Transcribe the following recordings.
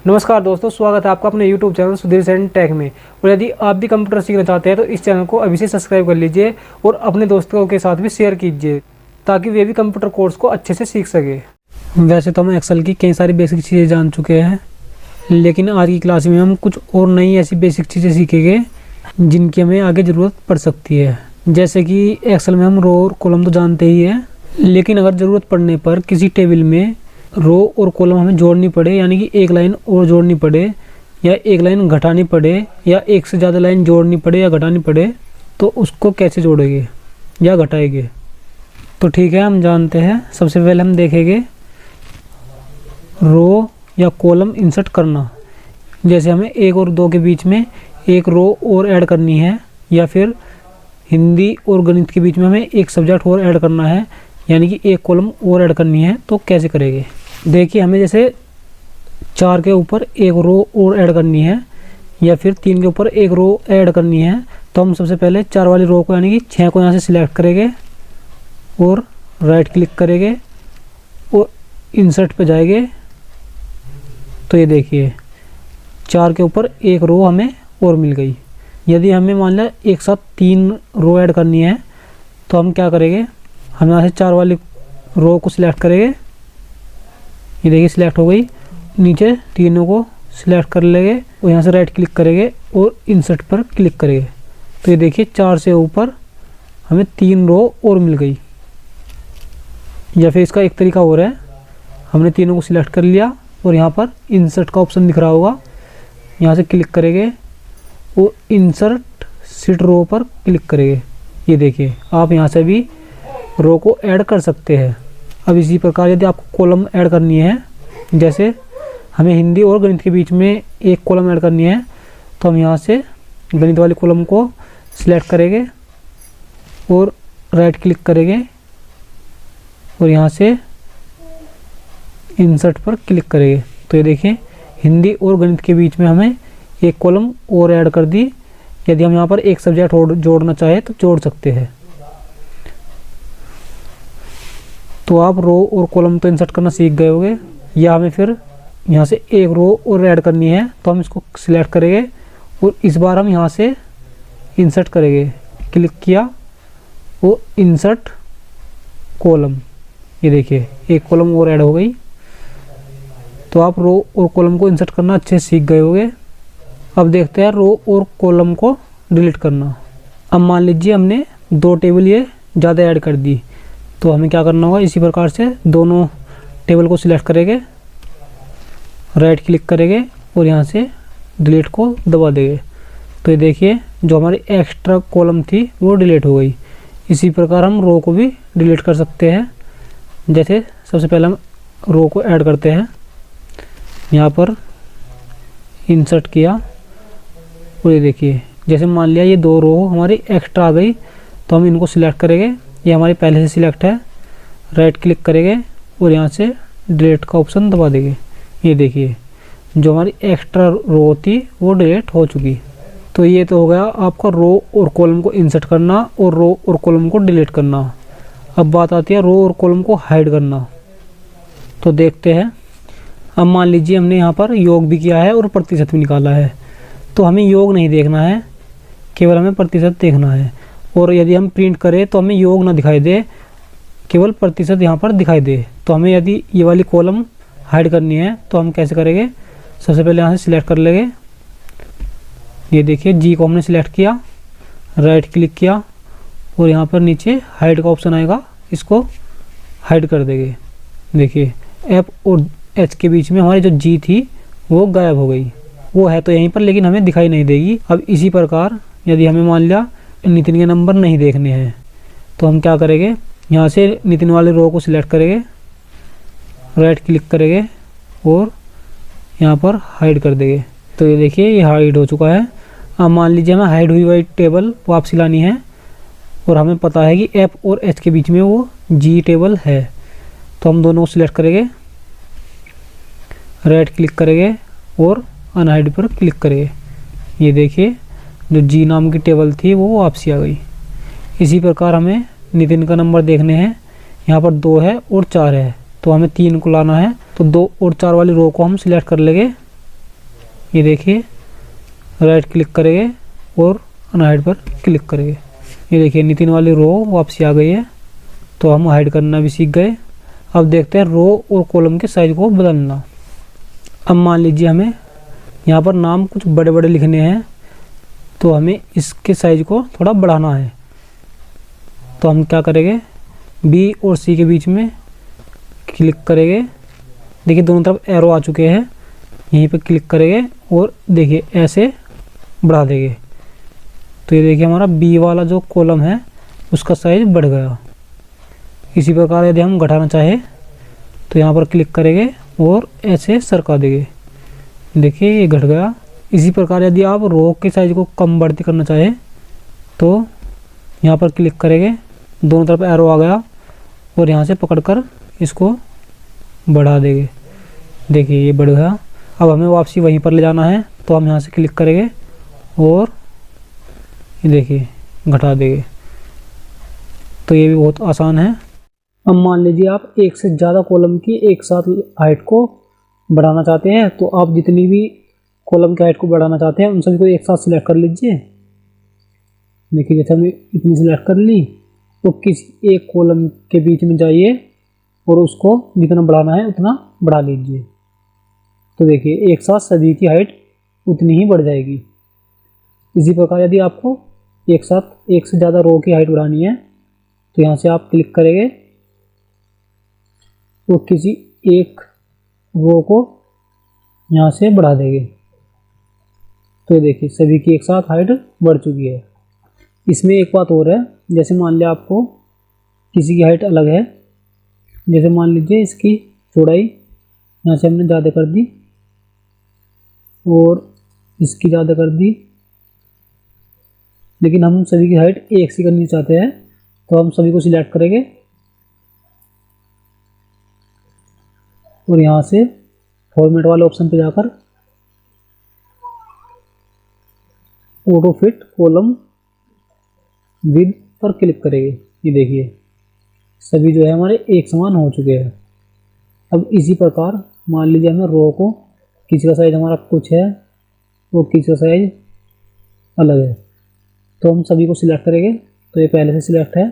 नमस्कार दोस्तों, स्वागत है आपका अपने YouTube channel Sudhir Sain tech में। और यदि आप भी कंप्यूटर सीखना चाहते हैं तो इस चैनल को अभी से सब्सक्राइब कर लीजिए और अपने दोस्तों के साथ भी शेयर कीजिए ताकि वे भी कंप्यूटर कोर्स को अच्छे से सीख सके। वैसे तो हम एक्सेल की कई सारी बेसिक चीज़ें जान चुके हैं, लेकिन आज की क्लास में हम कुछ और नई ऐसी बेसिक चीज़ें सीखेंगे जिनकी हमें आगे ज़रूरत पड़ सकती है। जैसे कि एक्सेल में हम रो और कॉलम तो जानते ही हैं, लेकिन अगर ज़रूरत पड़ने पर किसी टेबल में रो और कॉलम हमें जोड़नी पड़े, यानी कि एक लाइन और जोड़नी पड़े या एक लाइन घटानी पड़े या एक से ज़्यादा लाइन जोड़नी पड़े या घटानी पड़े, तो उसको कैसे जोड़ेंगे या घटाएंगे। तो ठीक है, हम जानते हैं। सबसे पहले हम देखेंगे रो या कॉलम इंसर्ट करना। जैसे हमें 1 और 2 के बीच में एक रो और ऐड करनी है, या फिर हिंदी और गणित के बीच में हमें एक सब्जेक्ट और ऐड करना है, यानी कि एक कॉलम और ऐड करनी है। तो कैसे करेंगे? देखिए, हमें जैसे 4 के ऊपर एक रो और ऐड करनी है या फिर 3 के ऊपर एक रो ऐड करनी है, तो हम सबसे पहले 4 वाली रो को यानी कि 6 को यहाँ से सिलेक्ट करेंगे और राइट क्लिक करेंगे और इंसर्ट पे जाएंगे। तो ये देखिए 4 के ऊपर एक रो हमें और मिल गई। यदि हमें मान लिया एक साथ 3 रो ऐड करनी है तो हम क्या करेंगे, हम यहाँ से 4 वाली रो को सिलेक्ट करेंगे। ये देखिए सिलेक्ट हो गई। नीचे तीनों को सिलेक्ट कर लेंगे और यहाँ से राइट क्लिक करेंगे और इंसर्ट पर क्लिक करेंगे। तो ये देखिए 4 से ऊपर हमें 3 रो और मिल गई। या फिर इसका एक तरीका और है, हमने तीनों को सिलेक्ट कर लिया और यहाँ पर इंसर्ट का ऑप्शन दिख रहा होगा, यहाँ से क्लिक करेंगे और इंसर्ट शीट रो पर क्लिक करेंगे। ये देखिए आप यहाँ से भी रो को ऐड कर सकते हैं। अब इसी प्रकार यदि आपको कॉलम ऐड करनी है, जैसे हमें हिंदी और गणित के बीच में एक कॉलम ऐड करनी है, तो हम यहाँ से गणित वाली कॉलम को सिलेक्ट करेंगे और राइट क्लिक करेंगे और यहाँ से इंसर्ट पर क्लिक करेंगे। तो ये देखिए हिंदी और गणित के बीच में हमें एक कॉलम और ऐड कर दी। यदि हम यहाँ पर एक सब्जेक्ट और जोड़ना चाहे तो जोड़ सकते हैं। तो आप रो और कॉलम तो इंसर्ट करना सीख गए होंगे। या हमें फिर यहाँ से एक रो और ऐड करनी है, तो हम इसको सिलेक्ट करेंगे और इस बार हम यहाँ से इंसर्ट करेंगे। क्लिक किया और इंसर्ट कॉलम, ये देखिए एक कॉलम और ऐड हो गई। तो आप रो और कॉलम को इंसर्ट करना अच्छे से सीख गए होंगे। अब देखते हैं रो और कॉलम को डिलीट करना। अब मान लीजिए हमने 2 टेबल ये ज़्यादा ऐड कर दी, तो हमें क्या करना होगा, इसी प्रकार से दोनों टेबल को सिलेक्ट करेंगे, राइट क्लिक करेंगे और यहाँ से डिलीट को दबा देंगे। तो ये देखिए जो हमारी एक्स्ट्रा कॉलम थी वो डिलीट हो गई। इसी प्रकार हम रो को भी डिलीट कर सकते हैं। जैसे सबसे पहले हम रो को ऐड करते हैं, यहाँ पर इंसर्ट किया और ये देखिए जैसे मान लिया ये 2 रो हमारी एक्स्ट्रा आ गई, तो हम इनको सिलेक्ट करेंगे। ये हमारी पहले से सिलेक्ट है, राइट क्लिक करेंगे और यहाँ से डिलीट का ऑप्शन दबा देंगे। ये देखिए जो हमारी एक्स्ट्रा रो थी वो डिलीट हो चुकी। तो ये तो हो गया आपका रो और कॉलम को इंसर्ट करना और रो और कॉलम को डिलीट करना। अब बात आती है रो और कॉलम को हाइड करना। तो देखते हैं। अब मान लीजिए हमने यहाँ पर योग भी किया है और प्रतिशत भी निकाला है, तो हमें योग नहीं देखना है, केवल हमें प्रतिशत देखना है। और यदि हम प्रिंट करें तो हमें योग ना दिखाई दे, केवल प्रतिशत यहाँ पर दिखाई दे। तो हमें यदि ये वाली कॉलम हाइड करनी है तो हम कैसे करेंगे, सबसे पहले यहाँ से सिलेक्ट कर लेंगे। ये देखिए जी को हमने सिलेक्ट किया, राइट क्लिक किया और यहाँ पर नीचे हाइड का ऑप्शन आएगा, इसको हाइड कर देंगे। देखिए एफ और एच के बीच में हमारी जो जी थी वो गायब हो गई। वो है तो यहीं पर, लेकिन हमें दिखाई नहीं देगी। अब इसी प्रकार यदि हमें मान लिया नितिन के नंबर नहीं देखने हैं, तो हम क्या करेंगे, यहाँ से नितिन वाले रो को सिलेक्ट करेंगे, राइट क्लिक करेंगे और यहाँ पर हाइड कर देंगे। तो ये देखिए ये हाइड हो चुका है। अब मान लीजिए हमें हाइड हुई हुई टेबल वापसी लानी है और हमें पता है कि एफ और एच के बीच में वो जी टेबल है, तो हम दोनों को सिलेक्ट करेंगे, राइट क्लिक करेंगे और अनहाइड पर क्लिक करेंगे। ये देखिए जो जी नाम की टेबल थी वो वापसी आ गई। इसी प्रकार हमें नितिन का नंबर देखने हैं। यहाँ पर 2 है और 4 है, तो हमें 3 को लाना है। तो 2 और 4 वाली रो को हम सिलेक्ट कर लेंगे ये देखिए राइट क्लिक करेंगे और अनहाइड पर क्लिक करेंगे। ये देखिए नितिन वाली रो वापसी आ गई है। तो हम हाइड करना भी सीख गए। अब देखते हैं रो और कॉलम के साइज को बदलना। अब मान लीजिए हमें यहाँ पर नाम कुछ बड़े बड़े लिखने हैं, तो हमें इसके साइज को थोड़ा बढ़ाना है। तो हम क्या करेंगे, बी और सी के बीच में क्लिक करेंगे। देखिए दोनों तरफ एरो आ चुके हैं, यहीं पे क्लिक करेंगे और देखिए ऐसे बढ़ा देंगे। तो ये देखिए हमारा बी वाला जो कॉलम है उसका साइज बढ़ गया। इसी प्रकार यदि हम घटाना चाहें तो यहाँ पर क्लिक करेंगे और ऐसे सरका देंगे। देखिए ये घट गया। इसी प्रकार यदि आप रो के साइज को कम बढ़ती करना चाहें तो यहाँ पर क्लिक करेंगे, दोनों तरफ एरो आ गया और यहाँ से पकड़कर इसको बढ़ा देंगे। देखिए ये बढ़ गया। अब हमें वापसी वहीं पर ले जाना है, तो हम यहाँ से क्लिक करेंगे और ये देखिए घटा देंगे। तो ये भी बहुत आसान है। अब मान लीजिए आप एक से ज़्यादा कॉलम की एक साथ हाइट को बढ़ाना चाहते हैं, तो आप जितनी भी कॉलम की हाइट को बढ़ाना चाहते हैं उन सभी को एक साथ सिलेक्ट कर लीजिए। देखिए जैसे हमने इतनी सिलेक्ट कर ली, तो किसी एक कॉलम के बीच में जाइए और उसको जितना बढ़ाना है उतना बढ़ा लीजिए। तो देखिए एक साथ सभी की हाइट उतनी ही बढ़ जाएगी। इसी प्रकार यदि आपको एक साथ एक से ज़्यादा रो की हाइट बढ़ानी है तो यहाँ से आप क्लिक करेंगे तो किसी एक रो को यहाँ से बढ़ा देंगे। तो देखिए सभी की एक साथ हाइट बढ़ चुकी है। इसमें एक बात और है, जैसे मान लिया आपको किसी की हाइट अलग है, जैसे मान लीजिए इसकी चौड़ाई यहाँ से हमने ज़्यादा कर दी और इसकी ज़्यादा कर दी, लेकिन हम सभी की हाइट एक सी करनी चाहते हैं। तो हम सभी को सिलेक्ट करेंगे और यहाँ से फॉर्मेट वाले ऑप्शन पे जाकर ऑटो फिट कॉलम विद पर क्लिक करेंगे। ये देखिए सभी जो है हमारे एक समान हो चुके हैं। अब इसी प्रकार मान लीजिए हमें रो को किसी का साइज हमारा कुछ है और किसी का साइज अलग है, तो हम सभी को सिलेक्ट करेंगे। तो ये पहले से सिलेक्ट है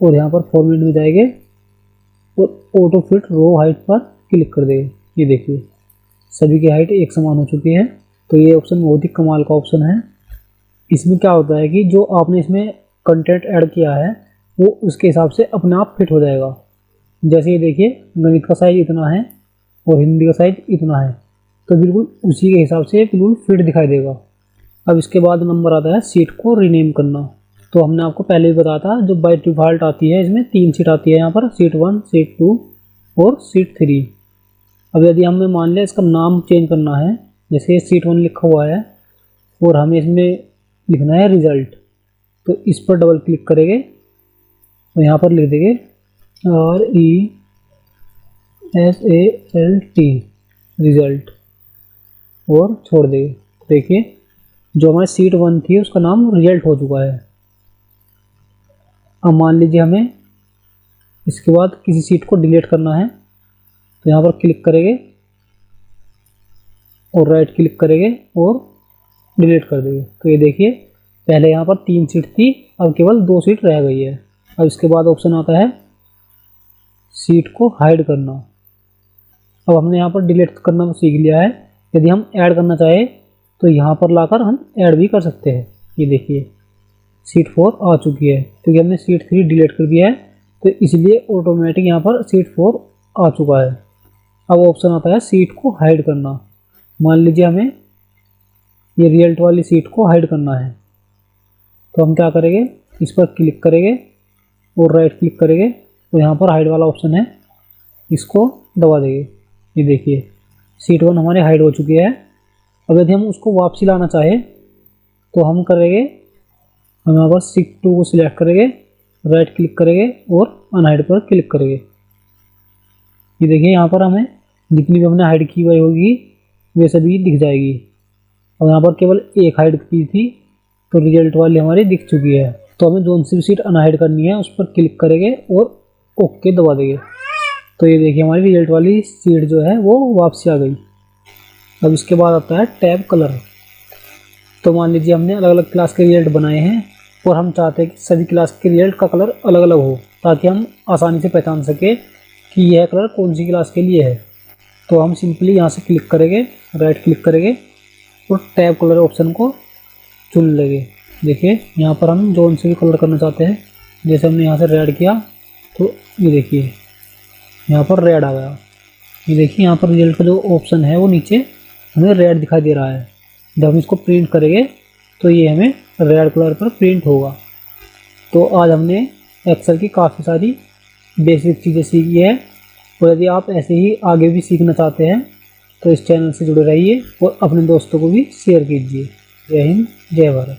और यहाँ पर फॉर्मेट में जाएंगे और ऑटो फिट रो हाइट पर क्लिक कर देंगे। ये देखिए सभी की हाइट एक समान हो चुकी है। तो ये ऑप्शन बहुत ही कमाल का ऑप्शन है। इसमें क्या होता है कि जो आपने इसमें कंटेंट ऐड किया है वो उसके हिसाब से अपने आप फिट हो जाएगा। जैसे ये देखिए गणित का साइज इतना है और हिंदी का साइज इतना है, तो बिल्कुल उसी के हिसाब से बिल्कुल फिट दिखाई देगा। अब इसके बाद नंबर आता है सीट को रीनेम करना। तो हमने आपको पहले ही बताया था, जो बाय डिफ़ॉल्ट आती है इसमें 3 सीट आती है यहाँ पर, सीट 1, सीट 2 और सीट 3। अब यदि हमें मान लिया इसका नाम चेंज करना है, जैसे सीट 1 लिखा हुआ है और हमें इसमें लिखना है रिज़ल्ट, तो इस पर डबल क्लिक करेंगे तो यहाँ पर लिख देंगे RESALT रिज़ल्ट और छोड़ देंगे। देखिए जो हमारी सीट 1 थी उसका नाम रिजल्ट हो चुका है। अब मान लीजिए हमें इसके बाद किसी सीट को डिलीट करना है, तो यहाँ पर क्लिक करेंगे और राइट क्लिक करेंगे और डिलीट कर देंगे। तो ये देखिए पहले यहाँ पर 3 सीट थी, अब केवल 2 सीट रह गई है। अब इसके बाद ऑप्शन आता है सीट को हाइड करना। अब हमने यहाँ पर डिलीट करना तो सीख लिया है। यदि हम ऐड करना चाहें तो यहाँ पर लाकर हम ऐड भी कर सकते हैं। ये देखिए सीट 4 आ चुकी है क्योंकि हमने सीट 3 डिलीट कर दिया है, तो इसलिए ऑटोमेटिक यहाँ पर सीट 4 आ चुका है। अब ऑप्शन आता है सीट को हाइड करना। मान लीजिए हमें ये रिजल्ट वाली सीट को हाइड करना है, तो हम क्या करेंगे, इस पर क्लिक करेंगे और राइट क्लिक करेंगे तो यहाँ पर हाइड वाला ऑप्शन है, इसको दबा देंगे। ये देखिए सीट 1 हमारी हाइड हो चुकी है। अब यदि हम उसको वापसी लाना चाहें तो हम करेंगे, हम यहाँ पर सीट 2 को सिलेक्ट करेंगे, राइट क्लिक करेंगे और अनहाइड पर क्लिक करेंगे। ये देखिए यहाँ पर हमें जितनी भी हमने हाइड की हुई होगी वे सभी दिख जाएगी। और यहाँ पर केवल एक हाइड की थी तो रिजल्ट वाली हमारी दिख चुकी है। तो हमें जोन सी भी सीट अनहाइड करनी है उस पर क्लिक करेंगे और ओके दबा देंगे। तो ये देखिए हमारी रिजल्ट वाली सीट जो है वो वापसी आ गई। अब इसके बाद आता है टैब कलर। तो मान लीजिए हमने अलग अलग क्लास के रिजल्ट बनाए हैं और हम चाहते हैं कि सभी क्लास के रिजल्ट का कलर अलग अलग हो, ताकि हम आसानी से पहचान सके कि यह कलर कौन सी क्लास के लिए है। तो हम सिंपली यहाँ से क्लिक करेंगे, राइट क्लिक करेंगे और टैब कलर ऑप्शन को चुन लेंगे। देखिए यहाँ पर हम जोन से भी कलर करना चाहते हैं, जैसे हमने यहाँ से रेड किया तो ये देखिए यहाँ पर रेड आ गया। ये देखिए यहाँ पर रिजल्ट का जो ऑप्शन है वो नीचे हमें रेड दिखाई दे रहा है। जब हम इसको प्रिंट करेंगे तो ये हमें रेड कलर पर प्रिंट होगा। तो आज हमने एक्सेल की काफ़ी सारी बेसिक चीज़ें सीखी है, और यदि आप ऐसे ही आगे भी सीखना चाहते हैं तो इस चैनल से जुड़े रहिए और अपने दोस्तों को भी शेयर कीजिए। जय हिंद, जय भारत।